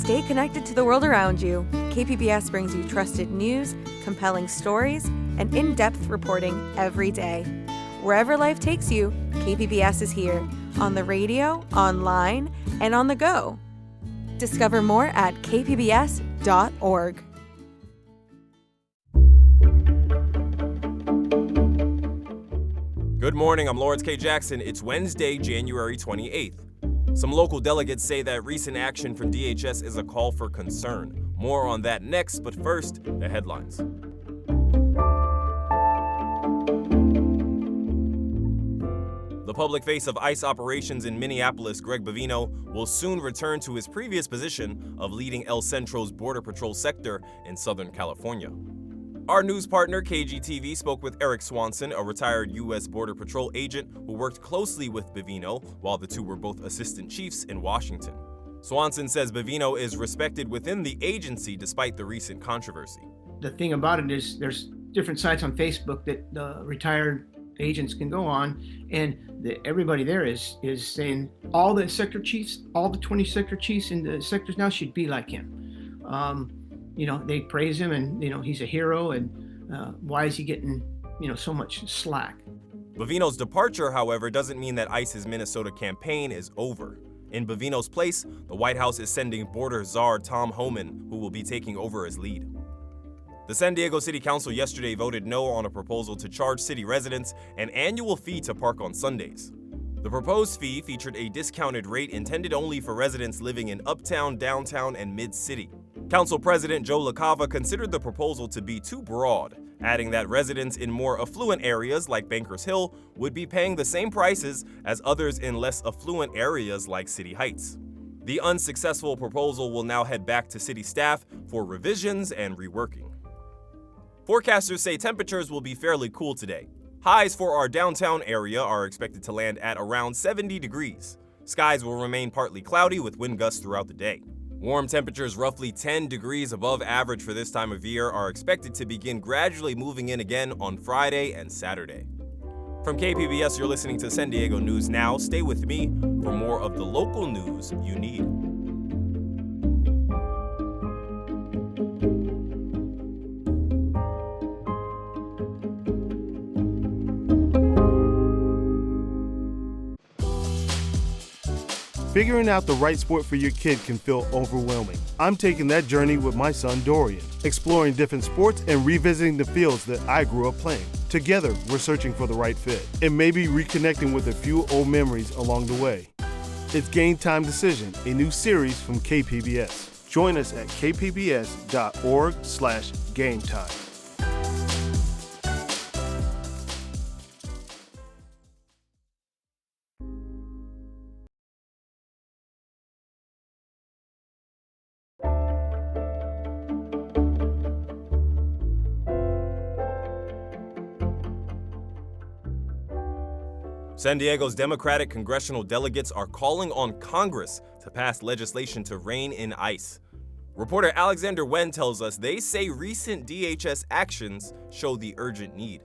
Stay connected to the world around you. KPBS brings you trusted news, compelling stories, and in-depth reporting every day. Wherever life takes you, KPBS is here, on the radio, online, and on the go. Discover more at kpbs.org. Good morning, I'm Lawrence K. Jackson. It's Wednesday, January 28th. Some local delegates say that recent action from DHS is a call for concern. More on that next, but first, the headlines. The public face of ICE operations in Minneapolis, Greg Bavino, will soon return to his previous position of leading El Centro's Border Patrol sector in Southern California. Our news partner, KGTV, spoke with Eric Swanson, a retired U.S. Border Patrol agent who worked closely with Bavino while the two were both assistant chiefs in Washington. Swanson says Bavino is respected within the agency despite the recent controversy. The thing about it is there's different sites on Facebook that the retired agents can go on, and everybody there is saying all the sector chiefs, all the 20 sector chiefs in the sectors now should be like him. They praise him, and he's a hero, and why is he getting so much slack? Bavino's departure, however, doesn't mean that ICE's Minnesota campaign is over. In Bavino's place, the White House is sending border czar Tom Homan, who will be taking over as lead. The San Diego City Council yesterday voted no on a proposal to charge city residents an annual fee to park on Sundays. The proposed fee featured a discounted rate intended only for residents living in uptown, downtown, and mid-city. Council President Joe LaCava considered the proposal to be too broad, adding that residents in more affluent areas like Bankers Hill would be paying the same prices as others in less affluent areas like City Heights. The unsuccessful proposal will now head back to city staff for revisions and reworking. Forecasters say temperatures will be fairly cool today. Highs for our downtown area are expected to land at around 70 degrees. Skies will remain partly cloudy with wind gusts throughout the day. Warm temperatures roughly 10 degrees above average for this time of year are expected to begin gradually moving in again on Friday and Saturday. From KPBS, you're listening to San Diego News Now. Stay with me for more of the local news you need. Figuring out the right sport for your kid can feel overwhelming. I'm taking that journey with my son Dorian, exploring different sports and revisiting the fields that I grew up playing. Together, we're searching for the right fit and maybe reconnecting with a few old memories along the way. It's Game Time Decision, a new series from KPBS. Join us at kpbs.org/gametime. San Diego's Democratic congressional delegates are calling on Congress to pass legislation to rein in ICE. Reporter Alexander Wen tells us they say recent DHS actions show the urgent need.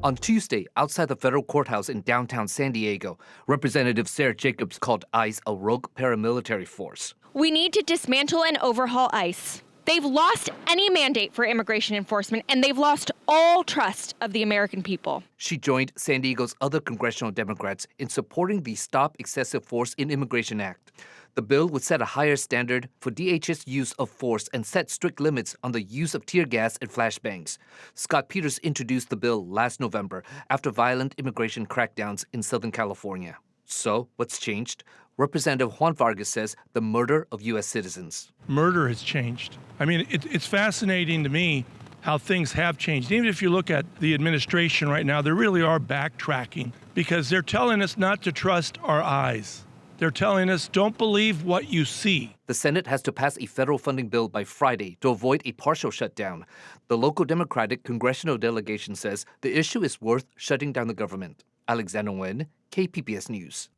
On Tuesday, outside the federal courthouse in downtown San Diego, Representative Sarah Jacobs called ICE a rogue paramilitary force. We need to dismantle and overhaul ICE. They've lost any mandate for immigration enforcement, and they've lost all trust of the American people. She joined San Diego's other congressional Democrats in supporting the Stop Excessive Force in Immigration Act. The bill would set a higher standard for DHS use of force and set strict limits on the use of tear gas and flashbangs. Scott Peters introduced the bill last November after violent immigration crackdowns in Southern California. So, what's changed? Representative Juan Vargas says the murder of U.S. citizens. Murder has changed. I mean, it's fascinating to me how things have changed. Even if you look at the administration right now, they really are backtracking because they're telling us not to trust our eyes. They're telling us, don't believe what you see. The Senate has to pass a federal funding bill by Friday to avoid a partial shutdown. The local Democratic congressional delegation says the issue is worth shutting down the government. Alexander Wen, KPBS News.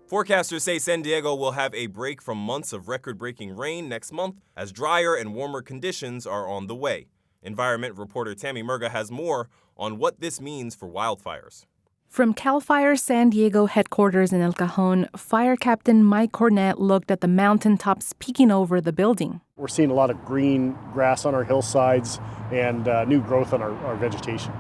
Forecasters say San Diego will have a break from months of record-breaking rain next month as drier and warmer conditions are on the way. Environment reporter Tammy Murga has more on what this means for wildfires. From CAL FIRE San Diego headquarters in El Cajon, Fire Captain Mike Cornett looked at the mountaintops peeking over the building. We're seeing a lot of green grass on our hillsides and new growth on our vegetation.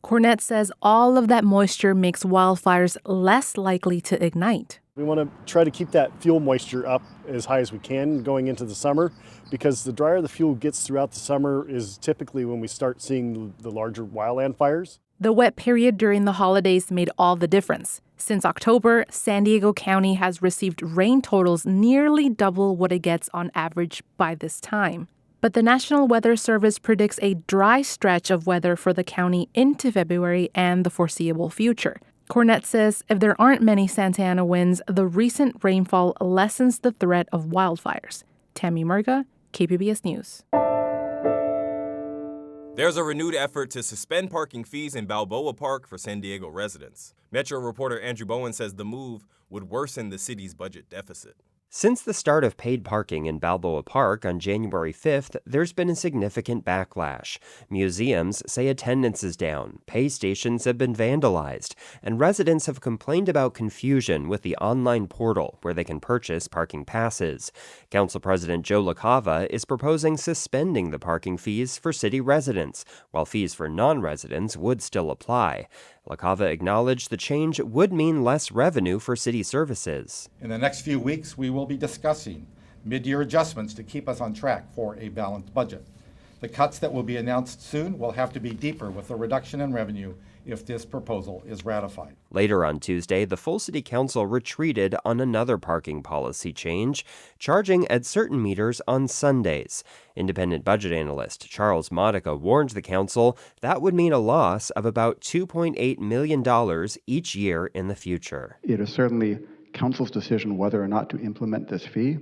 Cornett says all of that moisture makes wildfires less likely to ignite. We want to try to keep that fuel moisture up as high as we can going into the summer, because the drier the fuel gets throughout the summer is typically when we start seeing the larger wildland fires. The wet period during the holidays made all the difference. Since October, San Diego County has received rain totals nearly double what it gets on average by this time. But the National Weather Service predicts a dry stretch of weather for the county into February and the foreseeable future. Cornett says if there aren't many Santa Ana winds, the recent rainfall lessens the threat of wildfires. Tammy Murga, KPBS News. There's a renewed effort to suspend parking fees in Balboa Park for San Diego residents. Metro reporter Andrew Bowen says the move would worsen the city's budget deficit. Since the start of paid parking in Balboa Park on January 5th, there's been a significant backlash. Museums say attendance is down, pay stations have been vandalized, and residents have complained about confusion with the online portal where they can purchase parking passes. Council President Joe LaCava is proposing suspending the parking fees for city residents, while fees for non-residents would still apply. LaCava acknowledged the change would mean less revenue for city services. In the next few weeks, we will be discussing mid-year adjustments to keep us on track for a balanced budget. The cuts that will be announced soon will have to be deeper with a reduction in revenue if this proposal is ratified. Later on Tuesday, the full city council retreated on another parking policy change, charging at certain meters on Sundays. Independent budget analyst Charles Modica warned the council that would mean a loss of about $2.8 million each year in the future. It is certainly council's decision whether or not to implement this fee.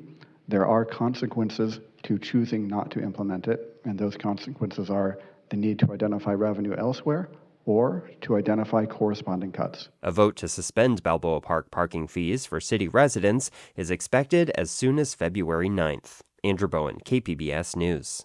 There are consequences to choosing not to implement it, and those consequences are the need to identify revenue elsewhere or to identify corresponding cuts. A vote to suspend Balboa Park parking fees for city residents is expected as soon as February 9th. Andrew Bowen, KPBS News.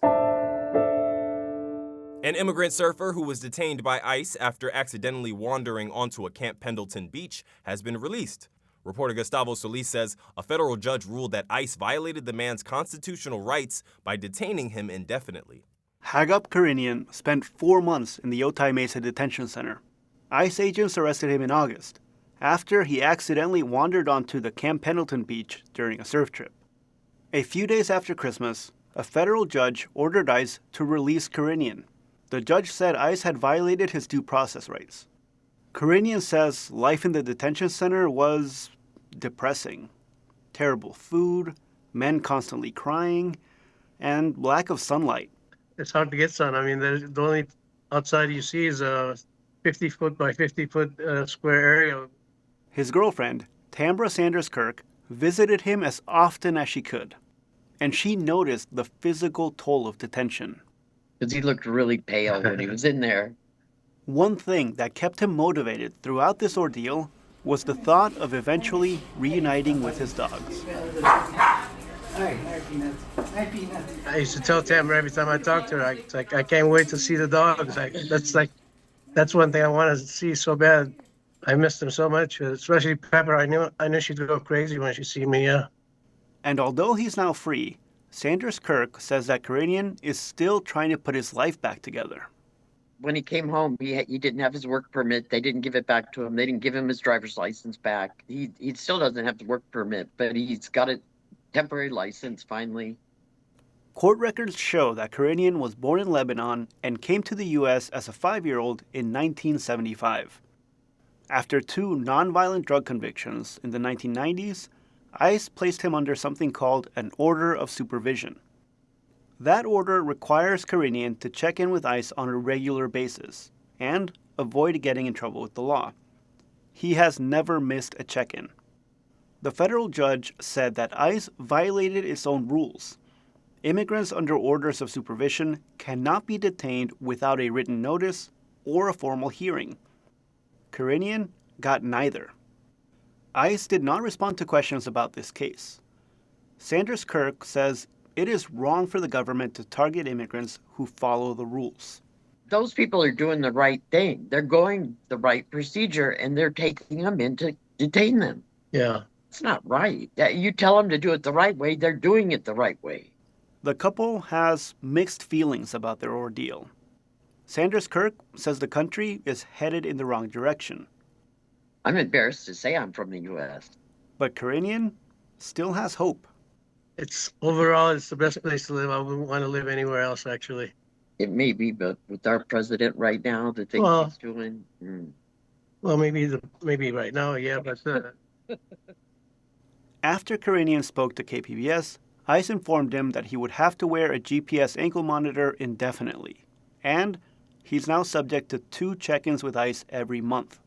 An immigrant surfer who was detained by ICE after accidentally wandering onto a Camp Pendleton beach has been released. Reporter Gustavo Solis says a federal judge ruled that ICE violated the man's constitutional rights by detaining him indefinitely. Hagop Karinian spent 4 months in the Otay Mesa Detention Center. ICE agents arrested him in August, after he accidentally wandered onto the Camp Pendleton beach during a surf trip. A few days after Christmas, a federal judge ordered ICE to release Karinian. The judge said ICE had violated his due process rights. Karinian says life in the detention center was depressing. Terrible food, men constantly crying, and lack of sunlight. It's hard to get sun. I mean, the only outside you see is a 50-foot by 50-foot square area. His girlfriend, Tambra Sanders Kirk, visited him as often as she could, and she noticed the physical toll of detention. Because he looked really pale when he was in there. One thing that kept him motivated throughout this ordeal was the thought of eventually reuniting with his dogs. I used to tell Tamara every time I talked to her, I can't wait to see the dogs. That's one thing I want to see so bad. I missed them so much, especially Pepper. I knew she'd go crazy when she see me. Yeah. And although he's now free, Sanders Kirk says that Karinian is still trying to put his life back together. When he came home, he didn't have his work permit. They didn't give it back to him. They didn't give him his driver's license back. He still doesn't have the work permit, but he's got a temporary license finally. Court records show that Karinian was born in Lebanon and came to the U.S. as a 5-year-old in 1975. After 2 nonviolent drug convictions in the 1990s, ICE placed him under something called an order of supervision. That order requires Karinian to check in with ICE on a regular basis and avoid getting in trouble with the law. He has never missed a check-in. The federal judge said that ICE violated its own rules. Immigrants under orders of supervision cannot be detained without a written notice or a formal hearing. Karinian got neither. ICE did not respond to questions about this case. Sanders Kirk says it is wrong for the government to target immigrants who follow the rules. those people are doing the right thing. They're going the right procedure, and they're taking them in to detain them. Yeah. It's not right. You tell them to do it the right way, they're doing it the right way. The couple has mixed feelings about their ordeal. Sanders Kirk says the country is headed in the wrong direction. I'm embarrassed to say I'm from the U.S. But Karanian still has hope. Overall, it's the best place to live. I wouldn't want to live anywhere else, actually. It may be, but with our president right now, the things he's doing. Well, maybe right now, yeah, but. After Karanian spoke to KPBS, ICE informed him that he would have to wear a GPS ankle monitor indefinitely, and he's now subject to 2 check-ins with ICE every month.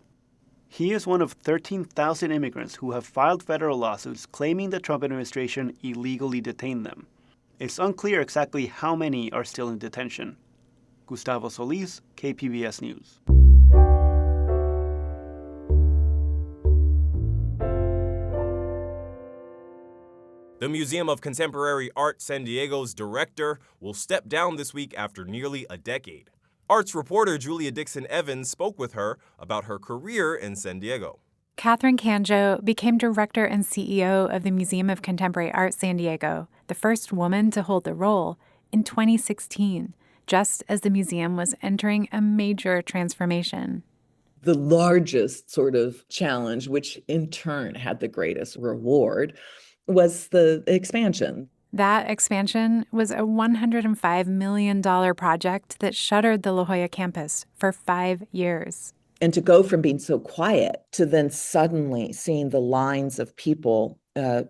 He is one of 13,000 immigrants who have filed federal lawsuits claiming the Trump administration illegally detained them. It's unclear exactly how many are still in detention. Gustavo Solis, KPBS News. The Museum of Contemporary Art San Diego's director will step down this week after nearly a decade. Arts reporter Julia Dixon Evans spoke with her about her career in San Diego. Catherine Canjo became director and CEO of the Museum of Contemporary Art San Diego, the first woman to hold the role, in 2016, just as the museum was entering a major transformation. The largest sort of challenge, which in turn had the greatest reward, was the expansion. That expansion was a $105 million project that shuttered the La Jolla campus for 5 years. And to go from being so quiet to then suddenly seeing the lines of people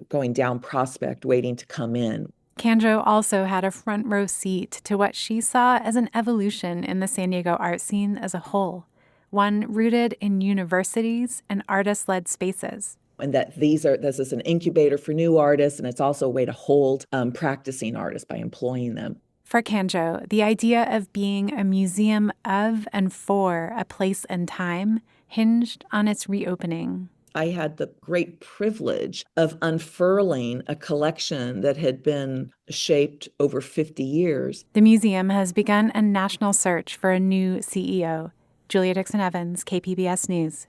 going down Prospect waiting to come in. Canjo also had a front row seat to what she saw as an evolution in the San Diego art scene as a whole, one rooted in universities and artist-led spaces. And that this is an incubator for new artists, and it's also a way to hold practicing artists by employing them. For Canjo, the idea of being a museum of and for a place and time hinged on its reopening. I had the great privilege of unfurling a collection that had been shaped over 50 years. The museum has begun a national search for a new CEO. Julia Dixon Evans, KPBS News.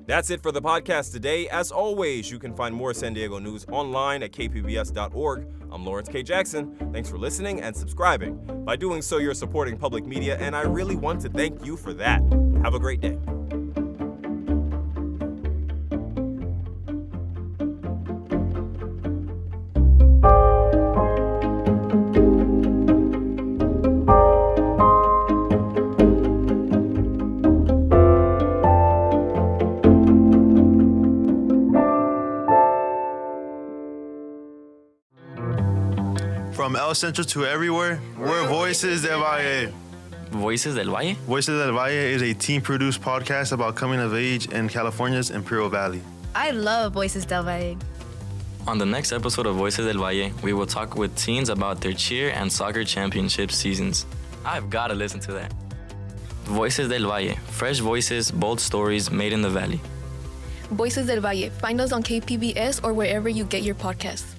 That's it for the podcast today. As always, you can find more San Diego news online at kpbs.org. I'm Lawrence K. Jackson. Thanks for listening and subscribing. By doing so, you're supporting public media, and I really want to thank you for that. Have a great day. From El Centro to everywhere, we're Voices del Valle. Voices del Valle? Voices del Valle is a team-produced podcast about coming of age in California's Imperial Valley. I love Voices del Valle. On the next episode of Voices del Valle, we will talk with teens about their cheer and soccer championship seasons. I've got to listen to that. Voices del Valle, fresh voices, bold stories made in the valley. Voices del Valle. Find us on KPBS or wherever you get your podcasts.